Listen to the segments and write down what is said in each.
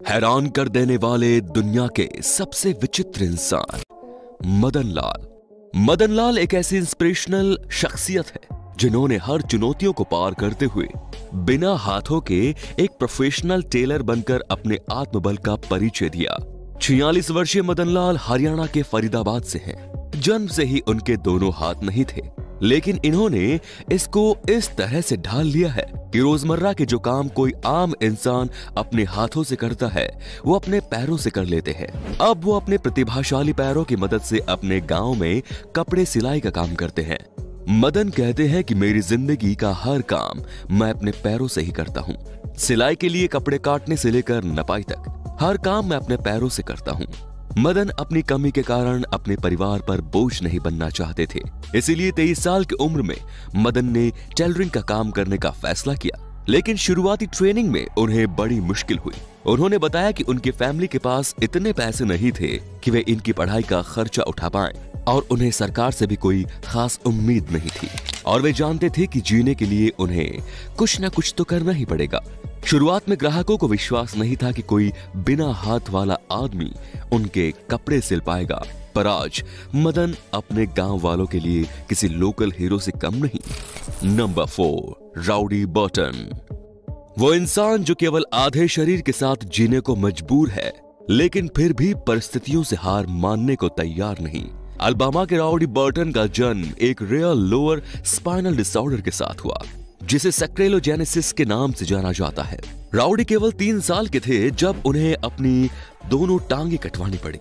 हैरान कर देने वाले दुनिया के सबसे विचित्र इंसान मदन लाल। मदन लाल एक ऐसी इंस्पिरेशनल शख्सियत है जिन्होंने हर चुनौतियों को पार करते हुए बिना हाथों के एक प्रोफेशनल टेलर बनकर अपने आत्मबल का परिचय दिया। 46 वर्षीय मदन लाल हरियाणा के फरीदाबाद से हैं। जन्म से ही उनके दोनों हाथ नहीं थे, लेकिन इन्होंने इसको इस तरह से ढाल लिया है कि रोजमर्रा के जो काम कोई आम इंसान अपने हाथों से करता है वो अपने पैरों से कर लेते हैं। अब वो अपने प्रतिभाशाली पैरों की मदद से अपने गांव में कपड़े सिलाई का काम करते हैं। मदन कहते हैं कि मेरी जिंदगी का हर काम मैं अपने पैरों से ही करता हूँ। सिलाई के लिए कपड़े काटने से लेकर नपाई तक हर काम मैं अपने पैरों से करता हूँ। मदन अपनी कमी के कारण अपने परिवार पर बोझ नहीं बनना चाहते थे, इसीलिए 23 साल की उम्र में मदन ने टेलरिंग का काम करने का फैसला किया। लेकिन शुरुआती ट्रेनिंग में उन्हें बड़ी मुश्किल हुई। उन्होंने बताया कि उनकी फैमिली के पास इतने पैसे नहीं थे कि वे इनकी पढ़ाई का खर्चा उठा पाएं और उन्हें सरकार से भी कोई खास उम्मीद नहीं थी और वे जानते थे कि जीने के लिए उन्हें कुछ न कुछ तो करना ही पड़ेगा। शुरुआत में ग्राहकों को विश्वास नहीं था कि कोई बिना हाथ वाला आदमी उनके कपड़े सिल पाएगा, पर आज मदन अपने गांव वालों के लिए किसी लोकल हीरो से कम नहीं। Number 4, rowdy Burton. वो इंसान जो केवल आधे शरीर के साथ जीने को मजबूर है, लेकिन फिर भी परिस्थितियों से हार मानने को तैयार नहीं। अलबामा के राउडी बर्टन का जन्म एक रेयर लोअर स्पाइनल डिसऑर्डर के साथ हुआ, जिसे सैक्रेलोजेनेसिस के नाम से जाना जाता है। राउडी केवल 3 साल के थे जब उन्हें अपनी दोनों टांगे कटवानी पड़ी,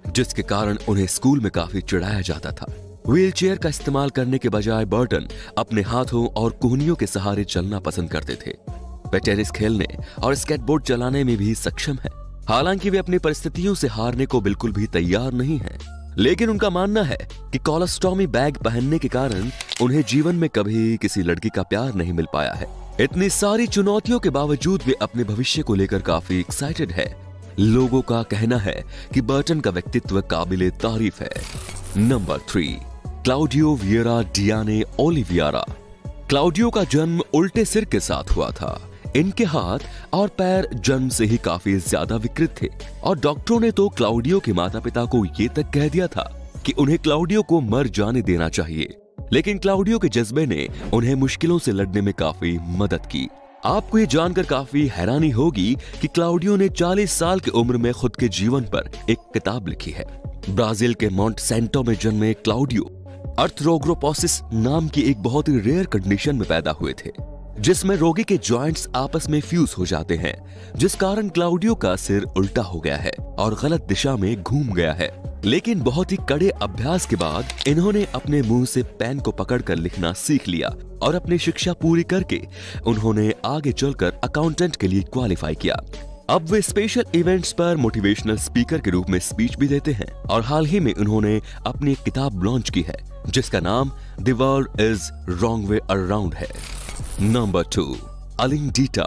जिसके कारण उन्हें स्कूल में काफी चिढ़ाया जाता था। व्हीलचेयर का इस्तेमाल करने के बजाय बर्टन अपने हाथों और कोहनियों के सहारे चलना पसंद करते थे। वे टेनिस खेलने और स्केटबोर्ड चलाने में भी सक्षम है। हालांकि वे अपनी परिस्थितियों से हारने को बिल्कुल भी तैयार नहीं है, लेकिन उनका मानना है कि कोलोस्टोमी बैग पहनने के कारण उन्हें जीवन में कभी किसी लड़की का प्यार नहीं मिल पाया है। इतनी सारी चुनौतियों के बावजूद वे अपने भविष्य को लेकर काफी एक्साइटेड है। लोगों का कहना है कि बर्टन का व्यक्तित्व काबिले तारीफ है। Number 3, Claudio Vieira de Oliveira. Claudio का जन्म उल्टे सिर के साथ हुआ था। इनके हाथ और पैर जन्म से ही काफी ज्यादा विकृत थे और डॉक्टरों ने तो क्लाउडियो के माता पिता को ये तक कह दिया था कि उन्हें क्लाउडियो को मर जाने देना चाहिए। लेकिन क्लाउडियो के जज्बे ने उन्हें मुश्किलों से लड़ने में काफी मदद की। आपको ये जानकर काफी हैरानी होगी कि क्लाउडियो ने 40 साल की उम्र में खुद के जीवन पर एक किताब लिखी है। ब्राजील के मोंट सैंटो में जन्मे क्लाउडियो अर्थरोग्रोपोसिस नाम की एक बहुत ही रेयर कंडीशन में पैदा हुए थे, जिसमें रोगी के जॉइंट्स आपस में फ्यूज हो जाते हैं, जिस कारण क्लाउडियो का सिर उल्टा हो गया है और गलत दिशा में घूम गया है। लेकिन बहुत ही कड़े अभ्यास के बाद इन्होंने अपने मुंह से पेन को पकड़कर लिखना सीख लिया और अपनी शिक्षा पूरी करके उन्होंने आगे चलकर अकाउंटेंट के लिए क्वालिफाई किया। अब वे स्पेशल इवेंट्स पर मोटिवेशनल स्पीकर के रूप में स्पीच भी देते हैं और हाल ही में उन्होंने अपनी एक किताब लॉन्च की है जिसका नाम the world is wrong way around है। नंबर 2, अलिंग डीटा।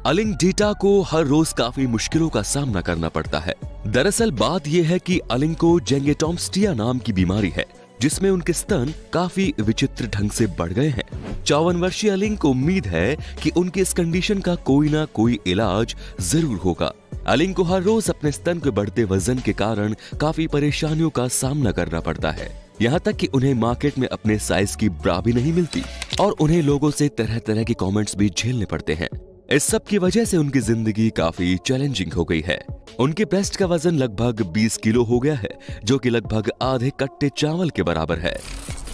अलिंग डीटा को हर रोज काफी मुश्किलों का सामना करना पड़ता है। दरअसल बात यह है कि अलिंग को जेंगेटोम्स्टिया नाम की बीमारी है, जिसमें उनके स्तन काफी विचित्र ढंग से बढ़ गए हैं। 54 वर्षीय अलिंग को उम्मीद है कि उनकी इस कंडीशन का कोई ना कोई इलाज जरूर होगा। अलिंग को हर रोज अपने स्तन के बढ़ते वजन के कारण काफी परेशानियों का सामना करना पड़ता है। यहाँ तक कि उन्हें मार्केट में अपने साइज की ब्रा भी नहीं मिलती और उन्हें लोगों से तरह तरह के कमेंट्स भी झेलने पड़ते हैं। इस सब की वजह से उनकी जिंदगी काफी चैलेंजिंग हो गई है। उनके ब्रेस्ट का वजन लगभग 20 किलो हो गया है, जो कि लगभग आधे कट्टे चावल के बराबर है।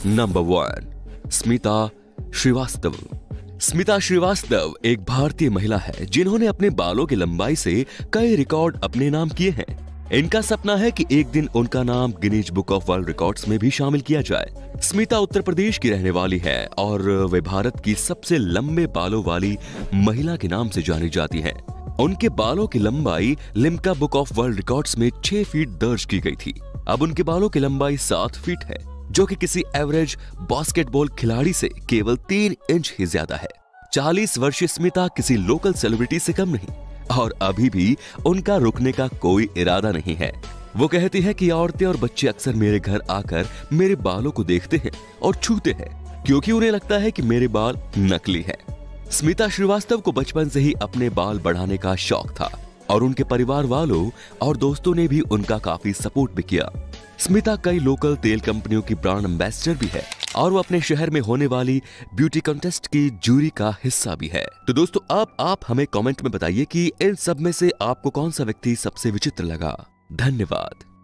नंबर 1, स्मिता श्रीवास्तव। स्मिता श्रीवास्तव एक भारतीय महिला है जिन्होंने अपने बालों की लंबाई से कई रिकॉर्ड अपने नाम किए हैं। इनका सपना है कि एक दिन उनका नाम Guinness book of world records में भी शामिल किया जाए। स्मिता उत्तर प्रदेश की रहने वाली है और वे भारत की सबसे लंबे बालों वाली महिला के नाम से जानी जाती हैं। उनके बालों की लंबाई Limca book of world records में 6 फीट दर्ज की गई थी। अब उनके बालों की लंबाई 7 फीट है, जो कि किसी एवरेज बास्केटबॉल खिलाड़ी से केवल 3 इंच ही ज्यादा है। 40 वर्षीय स्मिता किसी लोकल सेलिब्रिटी से कम नहीं और अभी भी उनका रुकने का कोई इरादा नहीं है। वो कहती है कि औरतें और बच्चे अक्सर मेरे घर आकर मेरे बालों को देखते हैं और छूते हैं, क्योंकि उन्हें लगता है कि मेरे बाल नकली हैं। स्मिता श्रीवास्तव को बचपन से ही अपने बाल बढ़ाने का शौक था। और उनके परिवार वालों और दोस्तों ने भी उनका काफी सपोर्ट भी किया। स्मिता कई लोकल तेल कंपनियों की ब्रांड एम्बेसडर भी है और वो अपने शहर में होने वाली ब्यूटी कॉन्टेस्ट की जूरी का हिस्सा भी है। तो दोस्तों अब आप हमें कमेंट में बताइए कि इन सब में से आपको कौन सा व्यक्ति सबसे विचित्र लगा। धन्यवाद।